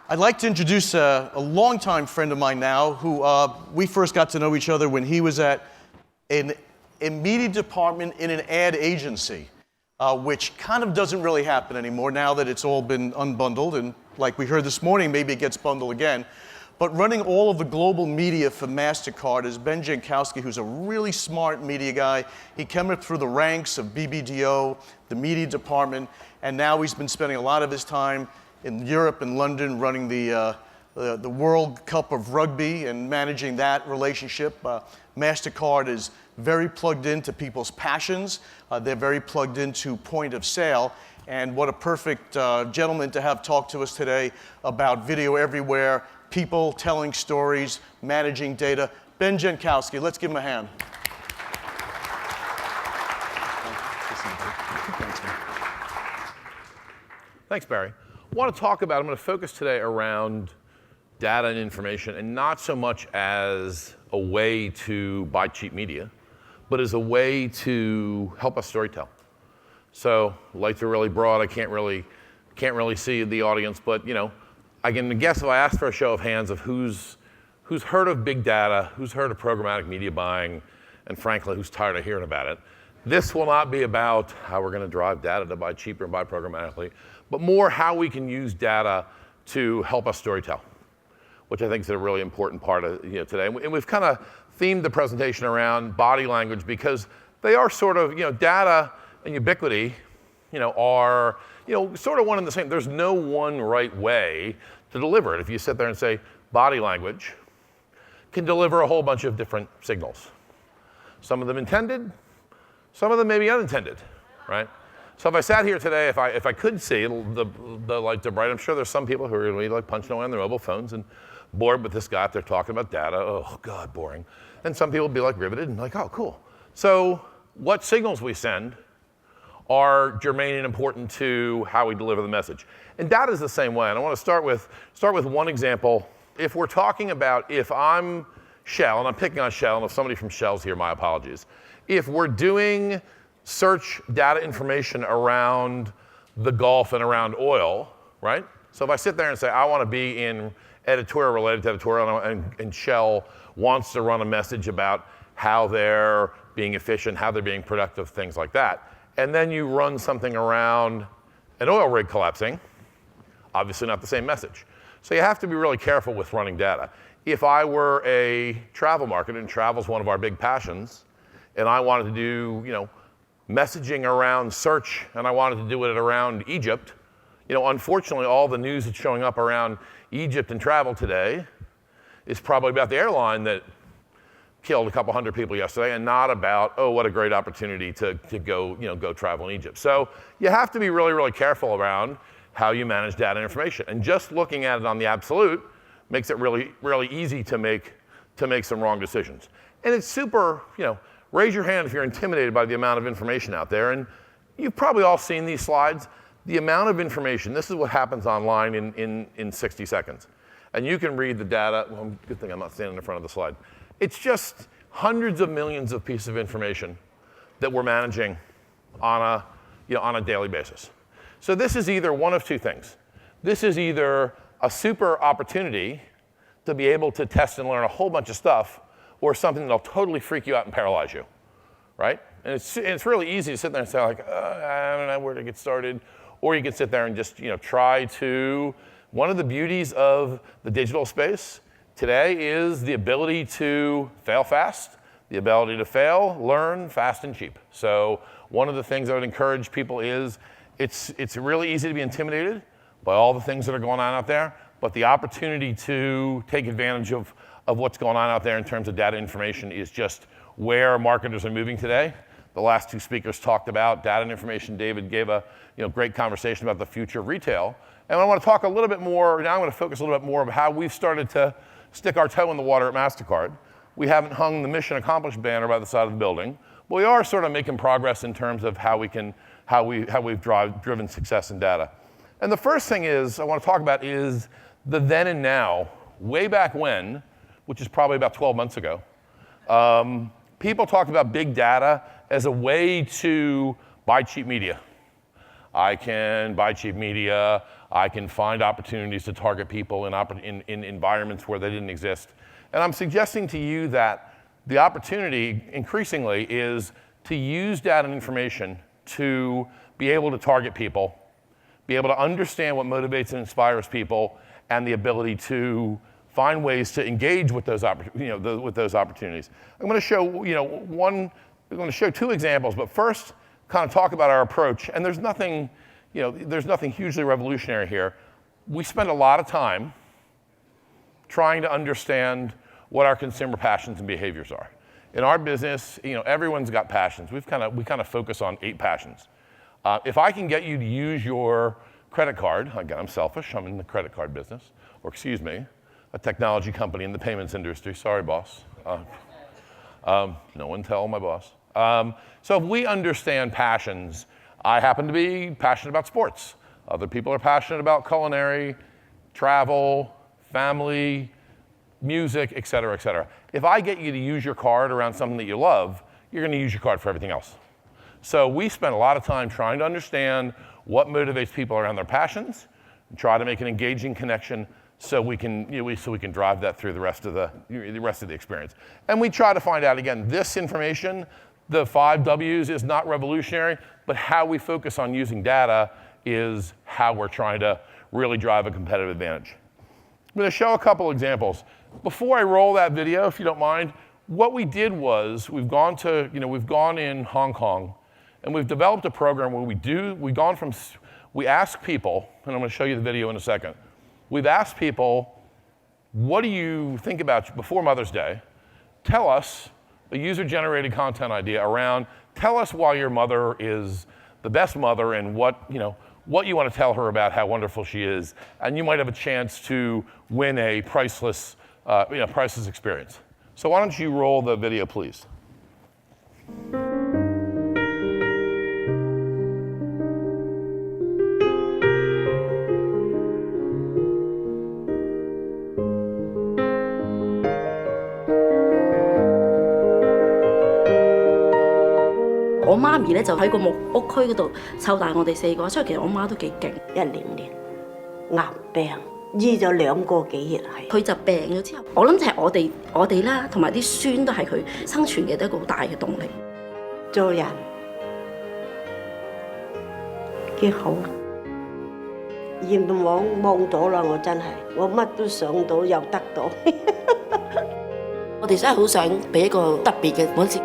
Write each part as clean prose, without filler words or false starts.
I'd like to introduce a longtime friend of mine now who we first got to know each other when he was at a media department in an ad agency, which kind of doesn't really happen anymore now that it's all been unbundled. And like we heard this morning, maybe it gets bundled again. But running all of the global media for MasterCard is Ben Jankowski, who's a really smart media guy. He came up through the ranks of BBDO, the media department, and now he's been spending a lot of his time in Europe and London running the World Cup of Rugby and managing that relationship. MasterCard is very plugged into people's passions. They're very plugged into point of sale. And what a perfect gentleman to have talk to us today about video everywhere, people telling stories, managing data. Ben Jankowski, let's give him a hand. Thanks, Barry. I want to talk about, I'm going to focus today around data and information, and not so much as a way to buy cheap media, but as a way to help us storytell. So lights are really broad. I can't really see the audience, but I can guess if I ask for a show of hands of who's heard of big data, who's heard of programmatic media buying, and frankly, who's tired of hearing about it. This will not be about how we're going to drive data to buy cheaper and buy programmatically, but more how we can use data to help us storytell, which I think is a really important part of today. And we've kind of themed the presentation around body language because they are sort of, data and ubiquity, are, sort of one and the same. There's no one right way to deliver it. If you sit there and say body language can deliver a whole bunch of different signals. Some of them intended, some of them maybe unintended, right? So if I sat here today, if I could see the light to bright, I'm sure there's some people who are going to be like punching away on their mobile phones and bored with this guy if they're talking about data. Oh God, boring. And some people will be like riveted and like, oh, cool. So what signals we send are germane and important to how we deliver the message. And data is the same way. And I want to start with one example. If we're talking about, if I'm Shell, and I'm picking on Shell, and if somebody from Shell's here, my apologies. If we're doing search data information around the Gulf and around oil, right? So if I sit there and say, I want to be in editorial related to editorial, and Shell wants to run a message about how they're being efficient, how they're being productive, things like that. And then you run something around an oil rig collapsing, obviously not the same message. So you have to be really careful with running data. If I were a travel marketer, and travel's one of our big passions, and I wanted to do, messaging around search, and I wanted to do it around Egypt, unfortunately, all the news that's showing up around Egypt and travel today is probably about the airline that killed a couple hundred people yesterday, and not about, oh, what a great opportunity to go, go travel in Egypt. So you have to be really, really careful around how you manage data and information. And just looking at it on the absolute makes it really, really easy to make some wrong decisions. And it's super, raise your hand if you're intimidated by the amount of information out there. And you've probably all seen these slides. The amount of information, this is what happens online in 60 seconds. And you can read the data. Well, good thing I'm not standing in front of the slide. It's just hundreds of millions of pieces of information that we're managing on a daily basis. So this is either one of two things. This is either a super opportunity to be able to test and learn a whole bunch of stuff, or something that'll totally freak you out and paralyze you, right? And it's really easy to sit there and say like, I don't know where to get started. Or you can sit there and just try to, one of the beauties of the digital space today is the ability to fail fast, the ability to fail, learn fast and cheap. So one of the things I would encourage people is, it's really easy to be intimidated by all the things that are going on out there, but the opportunity to take advantage of what's going on out there in terms of data information is just where marketers are moving today. The last two speakers talked about data and information. David gave a great conversation about the future of retail. And I want to talk a little bit more, now I'm going to focus a little bit more on how we've started to stick our toe in the water at MasterCard. We haven't hung the mission accomplished banner by the side of the building, but we are sort of making progress in terms of how we've driven success in data. And the first thing I want to talk about is the then and now. Way back when, which is probably about 12 months ago, people talked about big data as a way to buy cheap media. I can buy cheap media, I can find opportunities to target people in environments where they didn't exist. And I'm suggesting to you that the opportunity increasingly is to use data and information to be able to target people, be able to understand what motivates and inspires people, and the ability to find ways to engage with those, with those opportunities. I'm going to show, I'm going to show two examples, but first, kind of talk about our approach. And there's nothing, there's nothing hugely revolutionary here. We spend a lot of time trying to understand what our consumer passions and behaviors are. In our business, everyone's got passions. We kind of focus on 8 passions. If I can get you to use your credit card, again, I'm selfish, I'm in the credit card business, or excuse me, a technology company in the payments industry. Sorry, boss. No one tell my boss. So if we understand passions, I happen to be passionate about sports. Other people are passionate about culinary, travel, family, music, et cetera, et cetera. If I get you to use your card around something that you love, you're going to use your card for everything else. So we spend a lot of time trying to understand what motivates people around their passions, and try to make an engaging connection so we can drive that through the rest of the experience. And we try to find out, again, this information, the 5 W's, is not revolutionary, but how we focus on using data is how we're trying to really drive a competitive advantage. I'm going to show a couple examples. Before I roll that video, if you don't mind, what we did was we've gone in Hong Kong, and we've developed a program where we ask people, and I'm going to show you the video in a second. We've asked people, what do you think about before Mother's Day? Tell us a user-generated content idea around, tell us why your mother is the best mother and what you want to tell her about how wonderful she is. And you might have a chance to win a priceless experience. So why don't you roll the video, please?我媽咪咧就喺個木屋區嗰度湊大我哋4個，所以其實我媽都幾勁。1年癌病，醫咗2個幾月係。佢就病咗之後，我諗就係我哋啦，同埋啲孫都係佢生存嘅一個好大嘅動力。做人幾好，願望到啦！我真係，我乜都想到又得到。我哋真係好想俾一個特別嘅嗰次。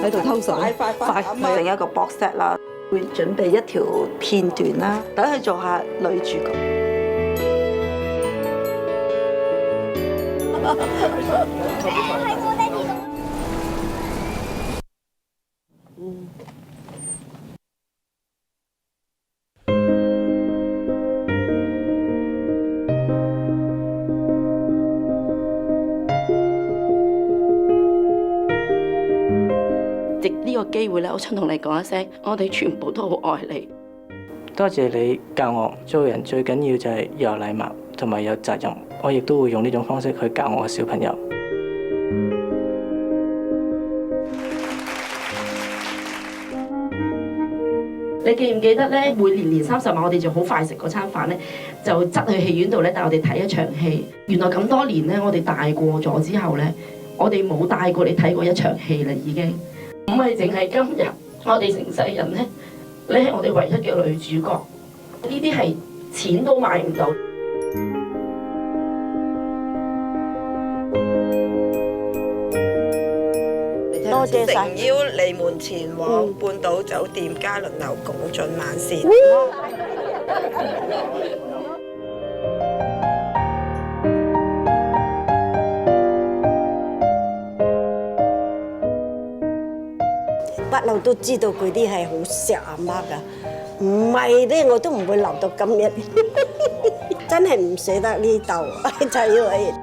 喺度偷手，快整一個 box set 啦，會準備一條片段啦，等佢做下女主角。藉呢個機會咧，我想同你講一聲，我哋全部都好愛你。多謝你教我做人最緊要就係有禮貌同埋有責任，我亦都會用呢種方式去教我嘅小朋友。你記唔記得咧？每年30晚我哋就好快食嗰餐飯咧，就執去戲院度咧帶我哋睇一場戲。原來咁多年咧，我哋大過咗之後咧，我哋冇帶過你睇過一場戲啦，已經。唔係淨係今日，我哋成世人咧，你係我哋唯一嘅女主角。呢啲係錢都買唔到。多謝晒。誠邀你們前往半島酒店嘉麟樓共進晚膳。不嬲都知道佢啲係好錫阿媽㗎，唔係咧我都唔會留到今日，真係唔捨得呢度，就係因為。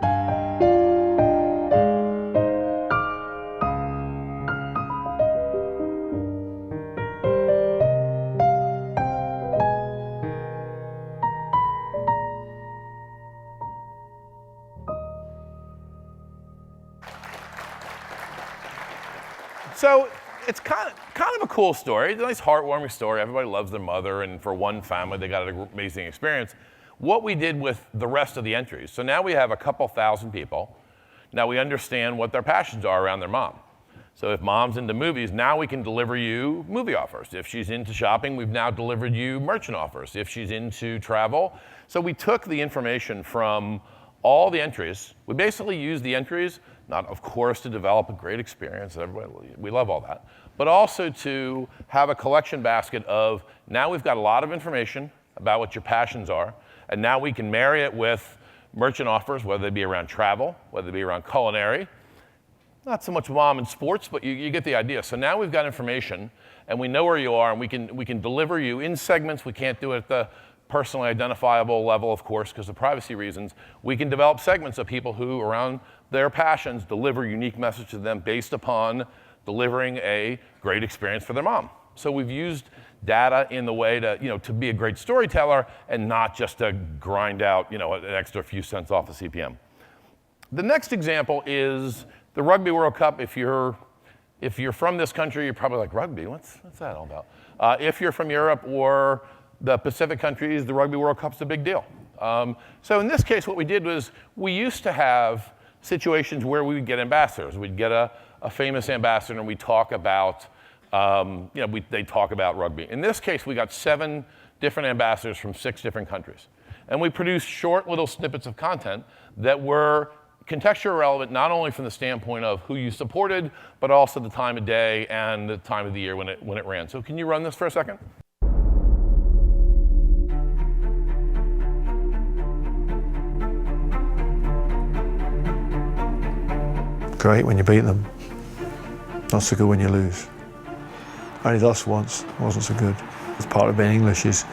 So it's kind of a cool story. It's a nice, heartwarming story. Everybody loves their mother, and for one family, they got an amazing experience. What we did with the rest of the entries, so now we have a couple thousand people. Now we understand what their passions are around their mom. So if mom's into movies, now we can deliver you movie offers. If she's into shopping, we've now delivered you merchant offers. If she's into travel. So we took the information from all the entries. We basically used the entries, not of course to develop a great experience, we love all that, but also to have a collection basket of, now we've got a lot of information about what your passions are, and now we can marry it with merchant offers, whether they be around travel, whether they be around culinary, not so much mom and sports, but you get the idea. So now we've got information, and we know where you are, and we can deliver you in segments. We can't do it at the personally identifiable level, of course, because of privacy reasons. We can develop segments of people who, around their passions, deliver unique message to them based upon delivering a great experience for their mom. So we've used data in the way to, to be a great storyteller and not just to grind out, an extra few cents off the CPM. The next example is the Rugby World Cup. If you're from this country, you're probably like, rugby, what's that all about? If you're from Europe or the Pacific countries, the Rugby World Cup's a big deal. So in this case, what we did was we used to have situations where we would get ambassadors. We'd get a famous ambassador and we'd talk about, they'd talk about rugby. In this case, we got 7 different ambassadors from 6 different countries. And we produced short little snippets of content that were contextually relevant, not only from the standpoint of who you supported, but also the time of day and the time of the year when it ran. So can you run this for a second? Great when you beat them, not so good when you lose. I only lost once, wasn't so good. It's part of being English is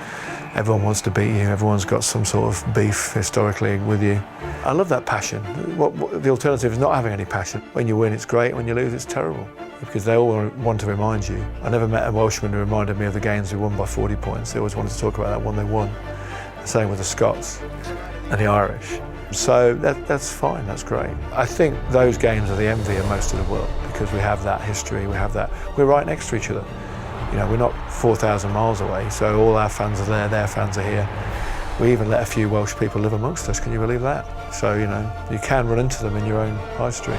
everyone wants to beat you, everyone's got some sort of beef historically with you. I love that passion. The alternative is not having any passion. When you win, it's great, when you lose, it's terrible, because they all want to remind you. I never met a Welshman who reminded me of the games we won by 40 points. They always wanted to talk about that one they won. The same with the Scots and the Irish. So that's fine, that's great. I think those games are the envy of most of the world because we have that history, we're right next to each other. We're not 4,000 miles away, so all our fans are there, their fans are here. We even let a few Welsh people live amongst us, can you believe that? So, you can run into them in your own high street.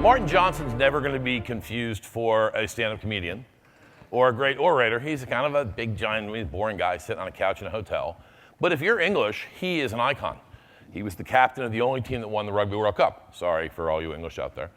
Martin Johnson's never going to be confused for a stand-up comedian or a great orator. He's kind of a big, giant, boring guy sitting on a couch in a hotel. But if you're English, he is an icon. He was the captain of the only team that won the Rugby World Cup. Sorry for all you English out there.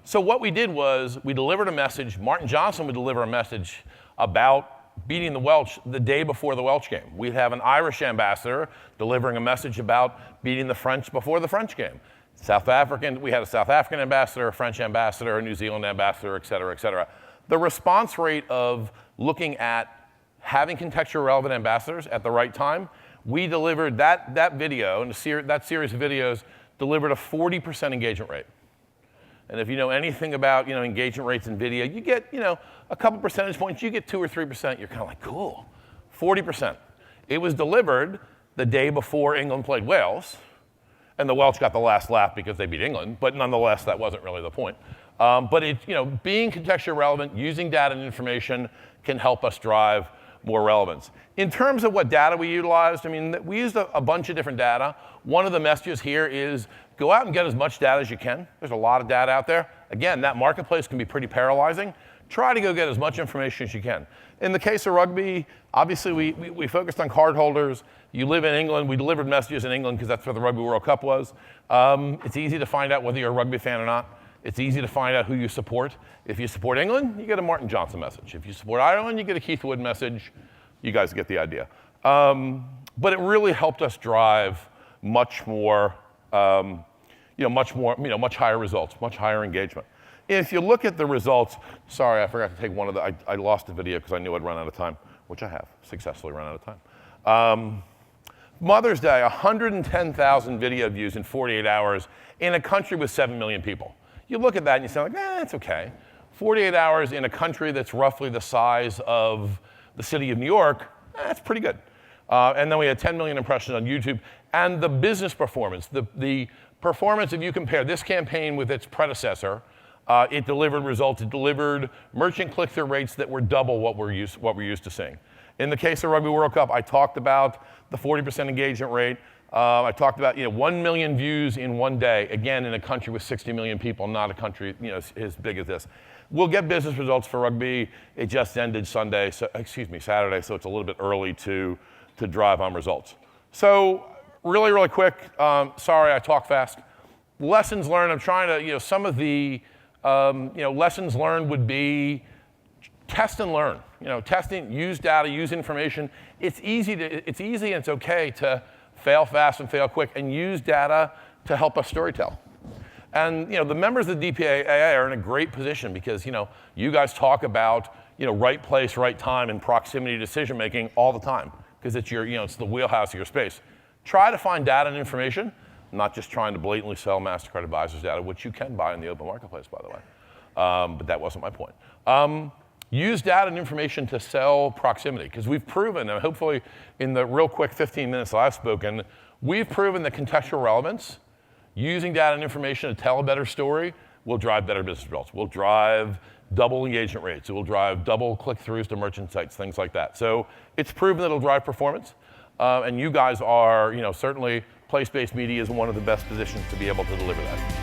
So what we did was we delivered a message. Martin Johnson would deliver a message about beating the Welsh the day before the Welsh game. We'd have an Irish ambassador delivering a message about beating the French before the French game. We had a South African ambassador, a French ambassador, a New Zealand ambassador, et cetera, et cetera. The response rate of looking at having contextual relevant ambassadors at the right time, we delivered that video, and that series of videos delivered a 40% engagement rate. And if you know anything about engagement rates in video, you get a couple percentage points, you get 2 or 3%, you're kind of like, cool, 40%. It was delivered the day before England played Wales, and the Welsh got the last laugh because they beat England, but nonetheless, that wasn't really the point. But being contextually relevant, using data and information can help us drive more relevance. In terms of what data we utilized, we used a bunch of different data. One of the messages here is go out and get as much data as you can. There's a lot of data out there. Again, that marketplace can be pretty paralyzing. Try to go get as much information as you can. In the case of rugby, obviously we focused on card holders. You live in England, we delivered messages in England because that's where the Rugby World Cup was. It's easy to find out whether you're a rugby fan or not. It's easy to find out who you support. If you support England, you get a Martin Johnson message. If you support Ireland, you get a Keith Wood message. You guys get the idea. But it really helped us drive much more, much higher results, much higher engagement. If you look at the results, sorry, I forgot to take one of the, I lost the video because I knew I'd run out of time, which I have successfully run out of time. Mother's Day, 110,000 video views in 48 hours in a country with 7 million people. You look at that and you say, like, it's okay. 48 hours in a country that's roughly the size of the city of New York, that's pretty good. And then we had 10 million impressions on YouTube. And the business performance, the Performance, if you compare this campaign with its predecessor, it delivered results. It delivered merchant click-through rates that were double what we're used to seeing. In the case of Rugby World Cup, I talked about the 40% engagement rate. I talked about 1 million views in one day, again, in a country with 60 million people, not a country as big as this. We'll get business results for rugby. It just ended Saturday, so it's a little bit early to drive on results. So really, really quick, sorry I talk fast. Lessons learned, I'm trying to, some of the lessons learned would be test and learn. Testing, use data, use information. It's easy and it's okay to fail fast and fail quick, and use data to help us storytell. And the members of the DPAA are in a great position because you guys talk about right place, right time, and proximity decision making all the time because it's your it's the wheelhouse of your space. Try to find data and information, not just trying to blatantly sell MasterCard Advisors data, which you can buy in the open marketplace, by the way. But that wasn't my point. Use data and information to sell proximity, because we've proven, and hopefully in the real quick 15 minutes that I've spoken, we've proven that contextual relevance, using data and information to tell a better story, will drive better business results. Will drive double engagement rates. It will drive double click-throughs to merchant sites, things like that. So it's proven that it'll drive performance, and you guys are, certainly place-based media is one of the best positions to be able to deliver that.